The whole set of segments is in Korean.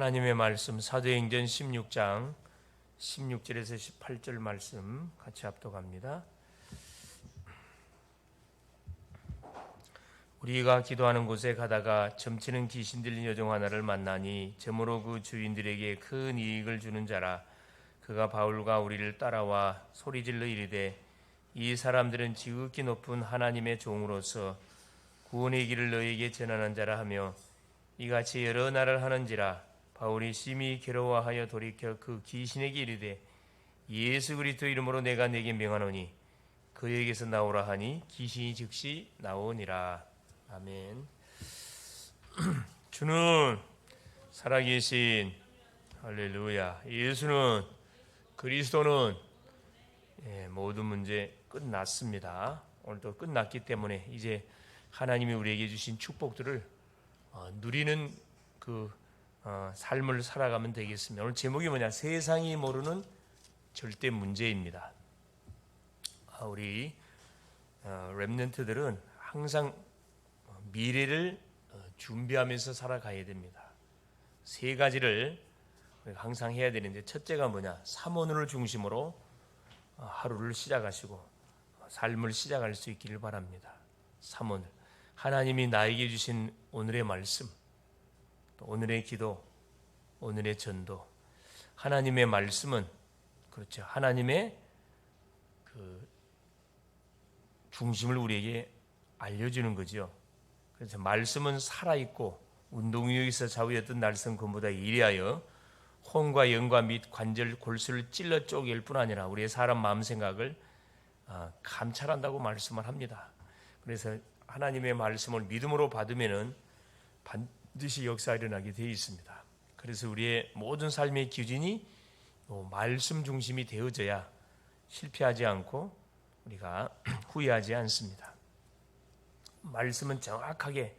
하나님의 말씀 사도행전 16장 16절에서 18절 말씀 같이 합독합니다. 우리가 기도하는 곳에 가다가 점치는 귀신 들린 여종 하나를 만나니 점으로 그 주인들에게 큰 이익을 주는 자라. 그가 바울과 우리를 따라와 소리질러 이르되 이 사람들은 지극히 높은 하나님의 종으로서 구원의 길을 너희에게 전하는 자라 하며 이같이 여러 날을 하는지라. 바울이 심히 괴로워하여 돌이켜 그 귀신에게 이르되 예수 그리스도 이름으로 내가 네게 명하노니 그에게서 나오라 하니 귀신이 즉시 나오니라. 아멘. 주는 살아계신 할렐루야. 예수는 그리스도는 모든 문제 끝났습니다. 오늘도 끝났기 때문에 이제 하나님이 우리에게 주신 축복들을 누리는 그 삶을 살아가면 되겠습니다. 오늘 제목이 뭐냐? 세상이 모르는 절대 문제입니다. 우리 렘넌트들은 항상 미래를 준비하면서 살아가야 됩니다. 세 가지를 우리가 항상 해야 되는데, 첫째가 뭐냐? 삼오늘을 중심으로 하루를 시작하시고 삶을 시작할 수 있기를 바랍니다. 삼오늘, 하나님이 나에게 주신 오늘의 말씀, 오늘의 기도, 오늘의 전도. 하나님의 말씀은 그렇죠. 하나님의 그 중심을 우리에게 알려주는 거죠. 그래서 말씀은 살아있고 운동력이 있어 좌우였던 날선 금보다 이리하여 혼과 영과 및 관절 골수를 찔러 쪼갤 뿐 아니라 우리의 사람 마음 생각을 감찰한다고 말씀을 합니다. 그래서 하나님의 말씀을 믿음으로 받으면은 반드시 역사가 일어나게 되어 있습니다. 그래서 우리의 모든 삶의 기준이 말씀 중심이 되어져야 실패하지 않고 우리가 후회하지 않습니다. 말씀은 정확하게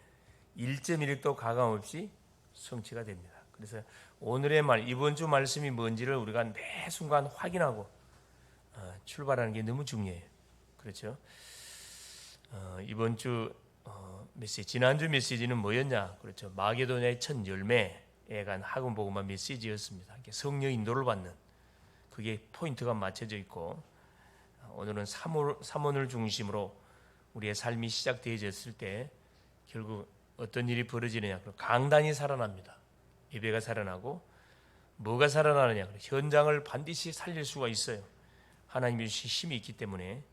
1.1도 가감 없이 성취가 됩니다. 그래서 오늘의 이번 주 말씀이 뭔지를 우리가 매 순간 확인하고 출발하는 게 너무 중요해요. 그렇죠? 이번 주 메시지, 지난주 메시지는 뭐였냐? 그렇죠. 마게도냐의 첫 열매에 관한 학원 복음화 메시지였습니다. 성령 인도를 받는 그게 포인트가 맞춰져 있고, 오늘은 삼원을 중심으로 우리의 삶이 시작되어졌을 때 결국 어떤 일이 벌어지느냐? 강단이 살아납니다. 예배가 살아나고 뭐가 살아나느냐? 현장을 반드시 살릴 수가 있어요. 하나님의 힘이 있기 때문에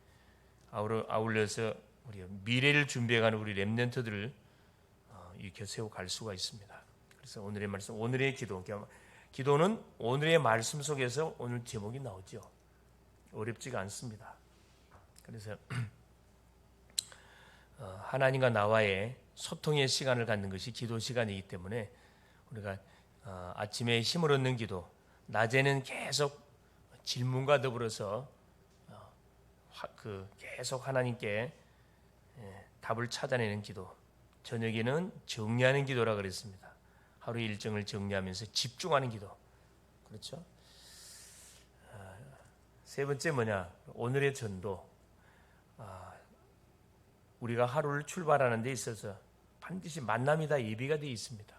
아울러서 우리 미래를 준비해가는 우리 렘넌트들을 일으켜 세워 갈 수가 있습니다. 그래서 오늘의 말씀, 오늘의 기도는 오늘의 말씀 속에서 오늘 제목이 나오죠. 어렵지가 않습니다. 그래서 하나님과 나와의 소통의 시간을 갖는 것이 기도 시간이기 때문에 우리가 아침에 힘을 얻는 기도, 낮에는 계속 질문과 더불어서 계속 하나님께 답을 찾아내는 기도, 저녁에는 정리하는 기도라 그랬습니다. 하루 일정을 정리하면서 집중하는 기도. 그렇죠? 세 번째 뭐냐? 오늘의 전도. 우리가 하루를 출발하는 데 있어서 반드시 만남이 다 예비가 되어 있습니다.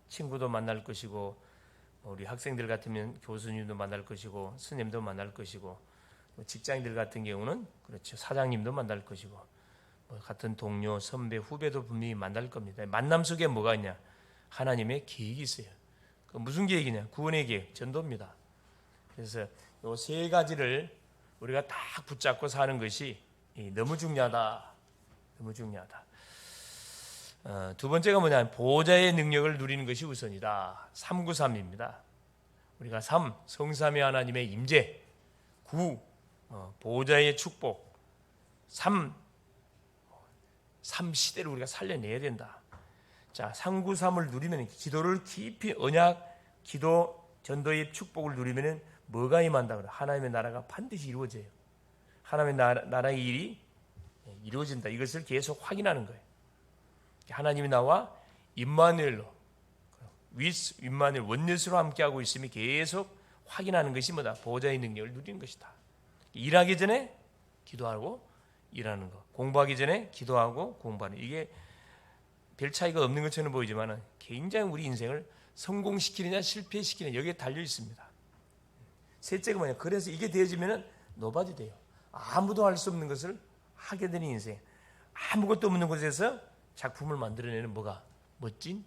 친구도 만날 것이고, 우리 학생들 같으면 교수님도 만날 것이고, 스님도 만날 것이고, 직장인들 같은 경우는 그렇죠, 사장님도 만날 것이고, 같은 동료, 선배, 후배도 분명히 만날 겁니다. 만남 속에 뭐가 있냐? 하나님의 계획이 있어요. 그 무슨 계획이냐? 구원의 계획, 전도입니다. 그래서 이 세 가지를 우리가 딱 붙잡고 사는 것이 너무 중요하다. 너무 중요하다. 두 번째가 뭐냐? 보호자의 능력을 누리는 것이 우선이다. 393입니다. 우리가 3, 성삼위 하나님의 임재. 9, 보호자의 축복. 3 시대를 우리가 살려내야 된다. 자, 393을 누리면, 기도를 깊이, 언약, 기도, 전도의 축복을 누리면 뭐가 임한다 그래? 하나님의 나라가 반드시 이루어져요. 하나님의 나라의 일이 이루어진다. 이것을 계속 확인하는 거예요. 하나님이 나와 임마누엘로, 임마누엘 원넷으로 함께하고 있음이 계속 확인하는 것이 뭐다? 보호자의 능력을 누리는 것이다. 일하기 전에 기도하고 일하는 거, 공부하기 전에 기도하고 공부하는, 이게 별 차이가 없는 것처럼 보이지만 굉장히 우리 인생을 성공시키느냐 실패시키느냐 여기에 달려 있습니다. 셋째가 뭐냐? 그래서 이게 되어지면은 노바디 돼요. 아무도 할 수 없는 것을 하게 되는 인생. 아무것도 없는 곳에서 작품을 만들어내는 뭐가 멋진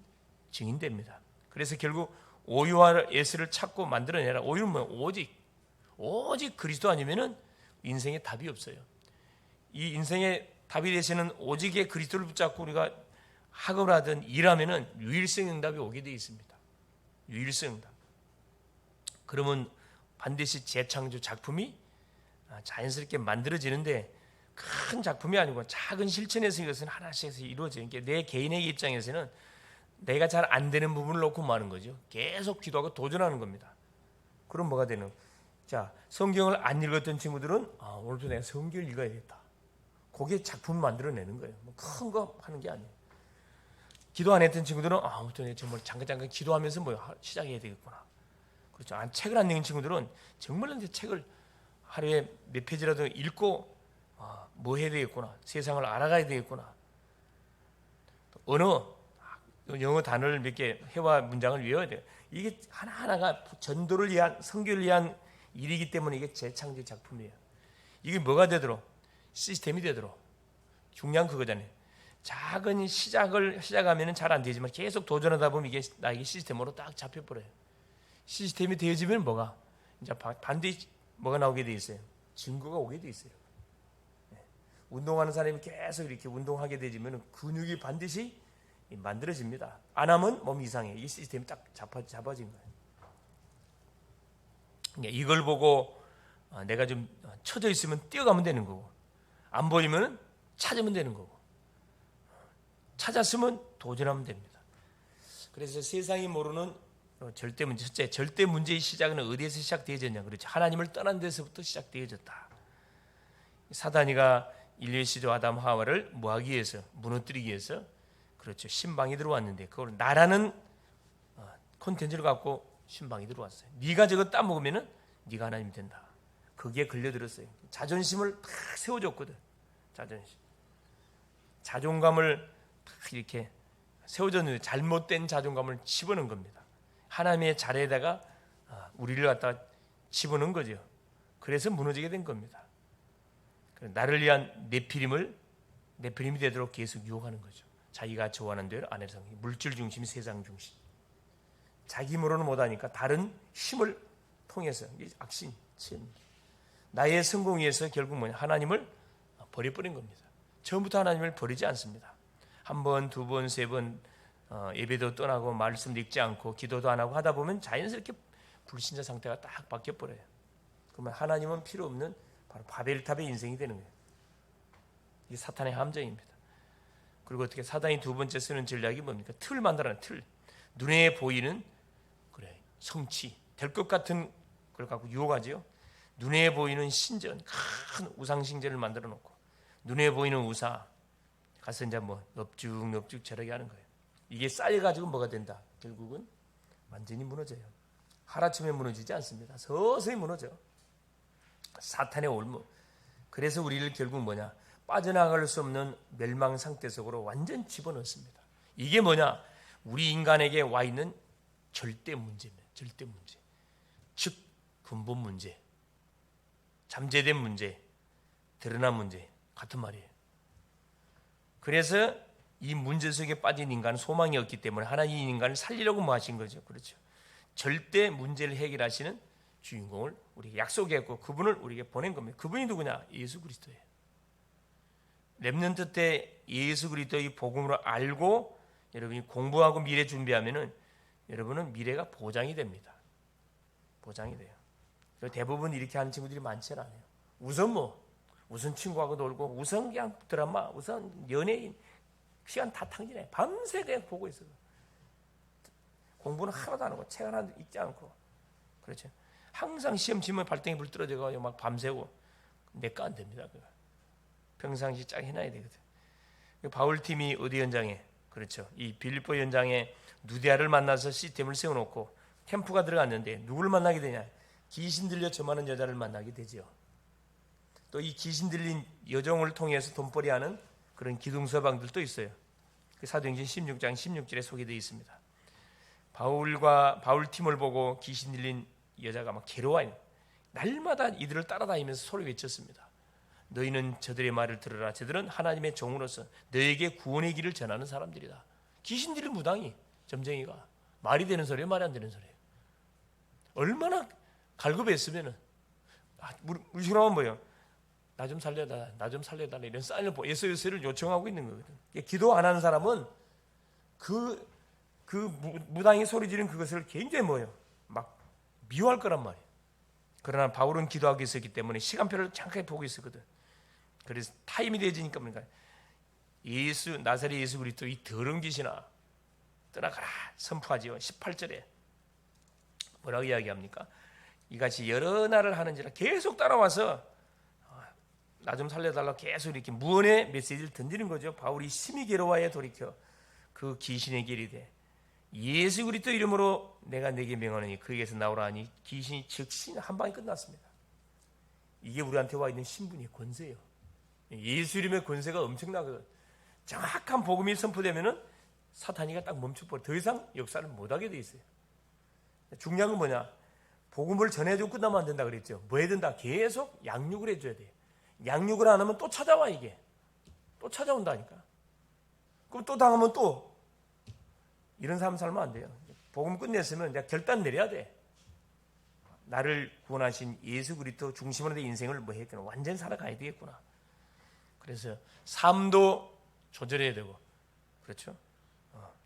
증인됩니다. 그래서 결국 오유와 예스를 찾고 만들어내라. 오유는 뭐야? 오직 그리스도 아니면은 인생에 답이 없어요. 이 인생의 답이 되시는 오직의 그리스도를 붙잡고 우리가 학업을 하든 일하면은 유일성 응답이 오게 되어 있습니다. 유일성 응답. 그러면 반드시 재창조 작품이 자연스럽게 만들어지는데 큰 작품이 아니고 작은 실천에서 이것은 하나씩 이루어져요. 그러니까 내 개인의 입장에서는 내가 잘 안 되는 부분을 놓고 마는 거죠. 계속 기도하고 도전하는 겁니다. 그럼 뭐가 되는? 자, 성경을 안 읽었던 친구들은 오늘부터 내가 성경을 읽어야겠다. 거기에 작품을 만들어내는 거예요. 뭐 큰 거 하는 게 아니에요. 기도 안 했던 친구들은 아무튼 내가 정말 잠깐 기도하면서 뭐 시작해야 되겠구나. 그렇죠. 책을 안 읽는 친구들은 정말 책을 하루에 몇 페이지라도 읽고 뭐 해야 되겠구나. 세상을 알아가야 되겠구나. 언어, 영어 단어를 몇 개, 회화 문장을 외워야 돼요. 이게 하나하나가 전도를 위한, 선교를 위한 일이기 때문에 이게 재창조 작품이에요. 이게 뭐가 되도록? 시스템이 되도록. 중요한 그거잖아요. 작은 시작하면 잘 안 되지만 계속 도전하다 보면 이게 나에게 시스템으로 딱 잡혀버려요. 시스템이 되어지면 뭐가? 이제 반드시 뭐가 나오게 돼 있어요? 증거가 오게 돼 있어요. 운동하는 사람이 계속 이렇게 운동하게 되지면 근육이 반드시 만들어집니다. 안 하면 몸이 이상해. 이 시스템이 딱 잡아진 거예요. 그러니까 이걸 보고 내가 좀 쳐져 있으면 뛰어가면 되는 거고, 안 보이면 찾으면 되는 거고, 찾았으면 도전하면 됩니다. 그래서 세상이 모르는 절대 문제, 첫째, 절대 문제의 시작은 어디에서 시작되어졌냐? 그렇죠. 하나님을 떠난 데서부터 시작되어졌다. 사단이가 인류의 시조 아담 하와를 뭐하기 위해서, 무너뜨리기 위해서, 그렇죠. 신방이 들어왔는데 그걸 나라는 콘텐츠를 갖고 신방이 들어왔어요. 네가 저거 따먹으면은 네가 하나님이 된다. 거기에 걸려들었어요. 자존심을 탁 세워줬거든. 자존감을 탁 이렇게 세워줬는데 잘못된 자존감을 집어넣은 겁니다. 하나님의 자리에다가 우리를 갖다 집어넣은 거죠. 그래서 무너지게 된 겁니다. 나를 위한 네피림이 되도록 계속 유혹하는 거죠. 자기가 좋아하는 대로 안 해서 물질 중심, 세상 중심. 자기 힘으로는 못하니까 다른 힘을 통해서 악신, 나의 성공 위해서 결국 뭐냐? 하나님을 버려버린 겁니다. 처음부터 하나님을 버리지 않습니다. 한 번, 두 번, 세 번 예배도 떠나고 말씀도 읽지 않고 기도도 안 하고 하다 보면 자연스럽게 불신자 상태가 딱 바뀌어버려요. 그러면 하나님은 필요 없는 바로 바벨탑의 인생이 되는 거예요. 이게 사탄의 함정입니다. 그리고 어떻게 사단이 두 번째 쓰는 전략이 뭡니까? 틀 만들어내는 틀. 눈에 보이는 성취, 될 것 같은 걸 갖고 유혹하지요. 눈에 보이는 신전, 큰 우상 싱전을 만들어 놓고 눈에 보이는 우사 가서 이제 뭐 넙죽 저렇게 하는 거예요. 이게 쌓여가지고 뭐가 된다? 결국은 완전히 무너져요. 하루아침에 무너지지 않습니다. 서서히 무너져. 사탄의 올무. 그래서 우리를 결국 뭐냐? 빠져나갈 수 없는 멸망 상태 속으로 완전 집어넣습니다. 이게 뭐냐? 우리 인간에게 와 있는 절대 문제입니다. 절대 문제. 즉 근본 문제. 잠재된 문제. 드러난 문제. 같은 말이에요. 그래서 이 문제 속에 빠진 인간은 소망이 없기 때문에 하나님 인간을 살리려고 뭐 하신 거죠. 그렇죠. 절대 문제를 해결하시는 주인공을 우리에게 약속했고 그분을 우리에게 보낸 겁니다. 그분이 누구냐? 예수 그리스도예요. 렘넌트 때 예수 그리스도의 복음으로 알고 여러분이 공부하고 미래 준비하면은 여러분은 미래가 보장이 됩니다. 보장이 돼요. 대부분 이렇게 하는 친구들이 많지 않아요. 우선 친구하고 놀고, 우선 그냥 드라마, 우선 연예인, 시간 다 탕진해. 밤새 그냥 보고 있어요. 공부는 하나도 안 하고, 책 하나도 읽지 않고. 그렇죠. 항상 시험 치면 발등에 불 떨어져가지고 막 밤새고, 내 거 안 됩니다. 그거. 평상시 쫙 해놔야 되거든. 바울팀이 어디 현장에, 그렇죠. 이 빌립보 현장에 누디아를 만나서 시스템을 세워놓고 캠프가 들어갔는데 누구를 만나게 되냐? 귀신 들려 점하는 여자를 만나게 되죠. 또 이 귀신 들린 여종을 통해서 돈벌이하는 그런 기둥서방들도 있어요. 사도행전 16장 16절에 소개되어 있습니다. 바울 팀을 보고 귀신 들린 여자가 막 괴로워해. 날마다 이들을 따라다니면서 소리 외쳤습니다. 너희는 저들의 말을 들으라. 저들은 하나님의 종으로서 너에게 구원의 길을 전하는 사람들이다. 귀신 들린 무당이, 점쟁이가 말이 되는 소리예요, 말이 안 되는 소리예요. 얼마나 갈급했으면은 우리 사람은 뭐예요? 나 좀 살려달라, 나 좀 살려달라 이런 사인을 SOS를 요청하고 있는 거거든. 기도 안 하는 사람은 그 무당이 소리 지른 그것을 굉장히 뭐예요? 막 미워할 거란 말이에요. 그러나 바울은 기도하고 있었기 때문에 시간표를 잠깐 보고 있었거든. 그래서 타임이 되어지니까 뭔가 나사렛 예수 그리스도 이 더러운 귀신아 떠나가라 선포하지요. 18절에 뭐라고 이야기합니까? 이같이 여러 날을 하는지라 계속 따라와서 나 좀 살려달라고 계속 이렇게 무언의 메시지를 던지는 거죠. 바울이 심히 괴로워해 돌이켜 그 귀신에게 이르되 예수 그리스도 이름으로 내가 내게 명하노니 그에게서 나오라 하니 귀신이 즉시 한 방에 끝났습니다. 이게 우리한테 와 있는 신분의 권세예요. 예수 이름의 권세가 엄청나거든. 정확한 복음이 선포되면은 사탄이가 딱 멈춰버려. 더 이상 역사를 못하게 돼 있어요. 중요한 건 뭐냐? 복음을 전해주고 끝나면 안 된다 그랬죠. 뭐 해야 된다? 계속 양육을 해줘야 돼. 양육을 안 하면 또 찾아와. 이게 또 찾아온다니까. 그럼 또 당하면 또 이런 삶 살면 안 돼요. 복음 끝냈으면 이제 결단 내려야 돼. 나를 구원하신 예수 그리스도 중심으로 내 인생을 뭐 했구나. 완전히 살아가야 되겠구나. 그래서 삶도 조절해야 되고, 그렇죠?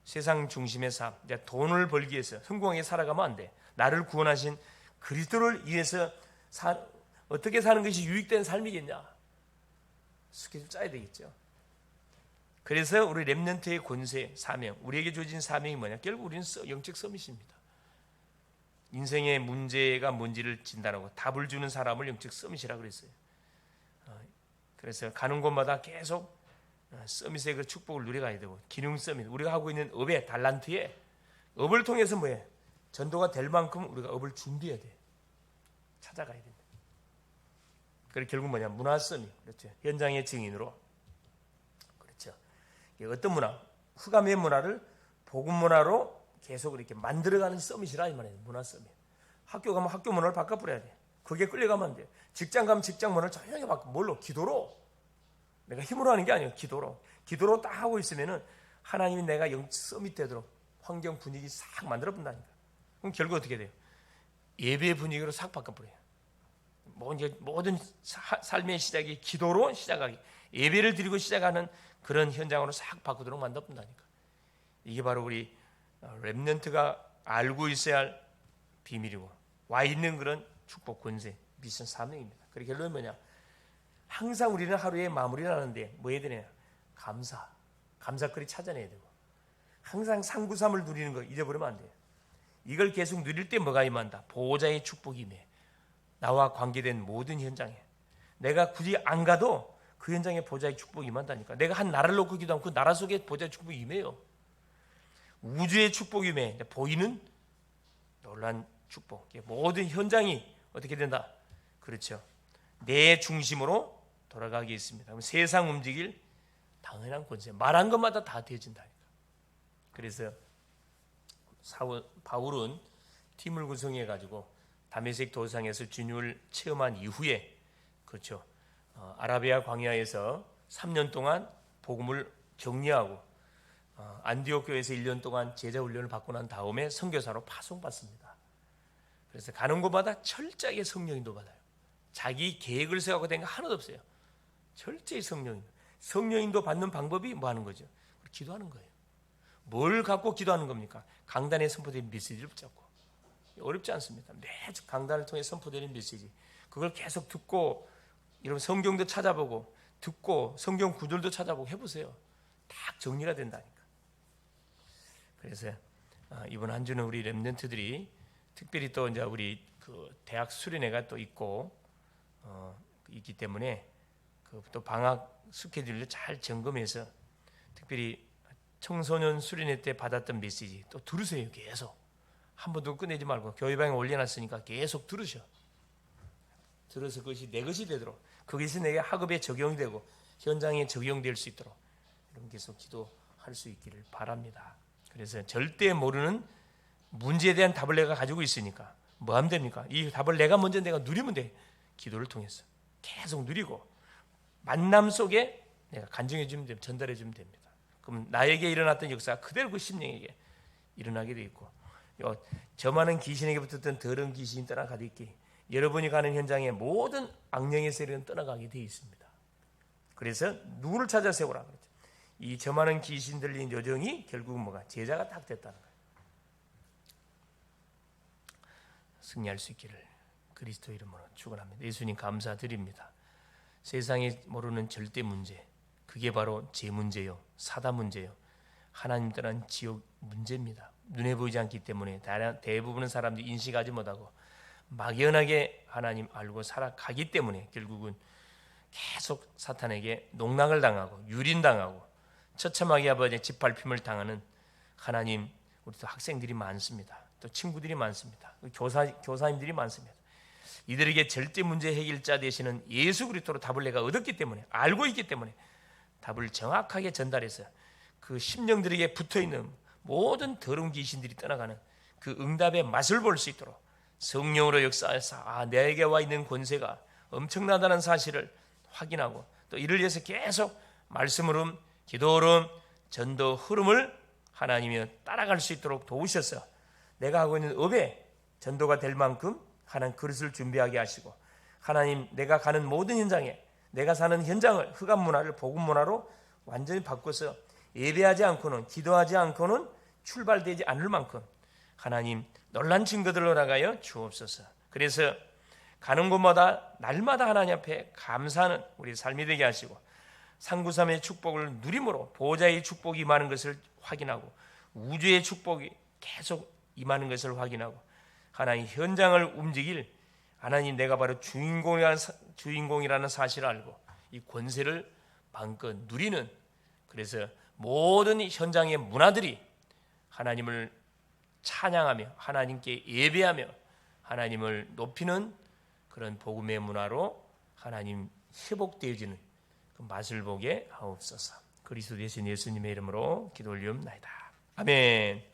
세상 중심의 삶, 이제 돈을 벌기 위해서 성공하게 살아가면 안 돼. 나를 구원하신 그리스도를 위해서 어떻게 사는 것이 유익된 삶이겠냐? 스케줄 짜야 되겠죠. 그래서 우리 렘넌트의 권세, 사명, 우리에게 주어진 사명이 뭐냐? 결국 우리는 영적 서밋입니다. 인생의 문제가 뭔지를 진단하고 답을 주는 사람을 영적 서밋이라고 그랬어요. 그래서 가는 곳마다 계속 서밋의 그 축복을 누려가야 되고, 기능 서밋, 우리가 하고 있는 업의 달란트에 업을 통해서 뭐예요? 전도가 될 만큼 우리가 업을 준비해야 돼. 찾아가야 된다. 그리고 결국 뭐냐? 문화 서밋, 그렇죠? 현장의 증인으로, 그렇죠? 어떤 문화, 흑암의 문화를 복음 문화로 계속 이렇게 만들어가는 서밋이라 이 말이에요. 문화 서밋. 학교 가면 학교 문화를 바꿔버려야 돼. 그게 끌려가면 안 돼. 직장 가면 직장 문화를 조용히 바꿔. 뭘로? 기도로. 내가 힘으로 하는 게 아니에요. 기도로. 기도로 딱 하고 있으면은 하나님이 내가 영적 서밋 되도록 환경 분위기 싹 만들어 본다니까. 그럼 결국 어떻게 돼요? 예배의 분위기로 싹 바꿔버려요. 모든 삶의 시작이 기도로 시작하기, 예배를 드리고 시작하는 그런 현장으로 싹 바꾸도록 만들어 본다니까. 이게 바로 우리 렘넌트가 알고 있어야 할 비밀이고 와 있는 그런 축복, 권세, 미션, 사명입니다. 그리고 결론은 뭐냐? 항상 우리는 하루에 마무리를 하는데 뭐 해야 되냐? 감사거리 찾아내야 되고, 항상 상구삼을 누리는 거 잊어버리면 안 돼요. 이걸 계속 누릴 때 뭐가 임한다? 보호자의 축복이 임해. 나와 관계된 모든 현장에 내가 굳이 안 가도 그 현장에 보호자의 축복이 임한다니까. 내가 한 나라를 놓고 기도하면 그 나라 속에 보호자의 축복이 임해요. 우주의 축복이 임해. 보이는 놀란 축복. 모든 현장이 어떻게 된다? 그렇죠. 내 중심으로 돌아가게 있습니다. 그럼 세상 움직일 당연한 권세, 말한 것마다 다 되어진다니까. 그래서 바울은 팀을 구성해 가지고 다메섹 도상에서 진율을 체험한 이후에, 그렇죠, 아라비아 광야에서 3년 동안 복음을 격려하고 안디옥 교회에서 1년 동안 제자 훈련을 받고 난 다음에 선교사로 파송받습니다. 그래서 가는 곳마다 철저하게 성령인도 받아요. 자기 계획을 세우고 된 거 하나도 없어요. 철저히 성령인도 받는 방법이 뭐 하는 거죠? 기도하는 거예요. 뭘 갖고 기도하는 겁니까? 강단에 선포된 메시지를 붙잡고. 어렵지 않습니다. 매주 강단을 통해 선포되는 메시지, 그걸 계속 듣고, 여러분 성경도 찾아보고 듣고 성경 구절도 찾아보고 해보세요. 딱 정리가 된다니까. 그래서 이번 한 주는 우리 렘넌트들이 특별히 또 이제 우리 그 대학 수련회가 또 있고 있기 때문에 그 또 방학 스케줄을 잘 점검해서 특별히 청소년 수련회 때 받았던 메시지 또 들으세요. 계속 한 번도 끝내지 말고 교회방에 올려놨으니까 계속 들으셔. 들어서 그것이 내 것이 되도록, 그것이 내게 학업에 적용되고 현장에 적용될 수 있도록 여러분 계속 기도할 수 있기를 바랍니다. 그래서 절대 모르는 문제에 대한 답을 내가 가지고 있으니까 뭐 하면 됩니까? 이 답을 내가 누리면 돼. 기도를 통해서 계속 누리고 만남 속에 내가 간증해 주면 됩니다. 전달해 주면 됩니다. 그럼 나에게 일어났던 역사가 그대로 그 심령에게 일어나게 돼 있고, 저 많은 귀신에게 붙었던 더러운 귀신이 떠나가듯이 여러분이 가는 현장에 모든 악령의 세력은 떠나가게 돼 있습니다. 그래서 누구를 찾아 세우라 그랬죠. 이 저 많은 귀신 들린 요정이 결국은 뭐가 제자가 딱 됐다는 거예요. 승리할 수 있기를 그리스도 이름으로 축원합니다. 예수님 감사드립니다. 세상에 모르는 절대 문제, 그게 바로 제 문제요, 사다 문제요, 하나님 떠난 지옥 문제입니다. 눈에 보이지 않기 때문에 대부분의 사람들이 인식하지 못하고 막연하게 하나님 알고 살아가기 때문에 결국은 계속 사탄에게 농락을 당하고 유린당하고 처참하게 아버지의 짓밟힘을 당하는 하나님, 우리 또 학생들이 많습니다. 또 친구들이 많습니다. 교사님들이 많습니다. 이들에게 절대 문제 해결자 되시는 예수 그리스도로 답을 내가 얻었기 때문에, 알고 있기 때문에 답을 정확하게 전달해서 그 심령들에게 붙어있는 모든 더러운 귀신들이 떠나가는 그 응답의 맛을 볼 수 있도록 성령으로 역사해서 내게 와 있는 권세가 엄청나다는 사실을 확인하고, 또 이를 위해서 계속 말씀으로 기도로 전도 흐름을 하나님이 따라갈 수 있도록 도우셔서 내가 하고 있는 업에 전도가 될 만큼 하나님 그릇을 준비하게 하시고, 하나님 내가 가는 모든 현장에, 내가 사는 현장을 흑암 문화를 복음 문화로 완전히 바꿔서 예배하지 않고는, 기도하지 않고는 출발되지 않을 만큼 하나님 놀란 증거들로 나가여 주옵소서. 그래서 가는 곳마다 날마다 하나님 앞에 감사하는 우리 삶이 되게 하시고, 상구삼의 축복을 누림으로 보호자의 축복이 임하는 것을 확인하고 우주의 축복이 계속 임하는 것을 확인하고, 하나님 현장을 움직일 하나님 내가 바로 주인공이라는 사실을 알고 이 권세를 마음껏 누리는, 그래서 모든 현장의 문화들이 하나님을 찬양하며 하나님께 예배하며 하나님을 높이는 그런 복음의 문화로 하나님 회복되어지는 그 맛을 보게 하옵소서. 그리스도 되신 예수님의 이름으로 기도 올리옵나이다. 아멘.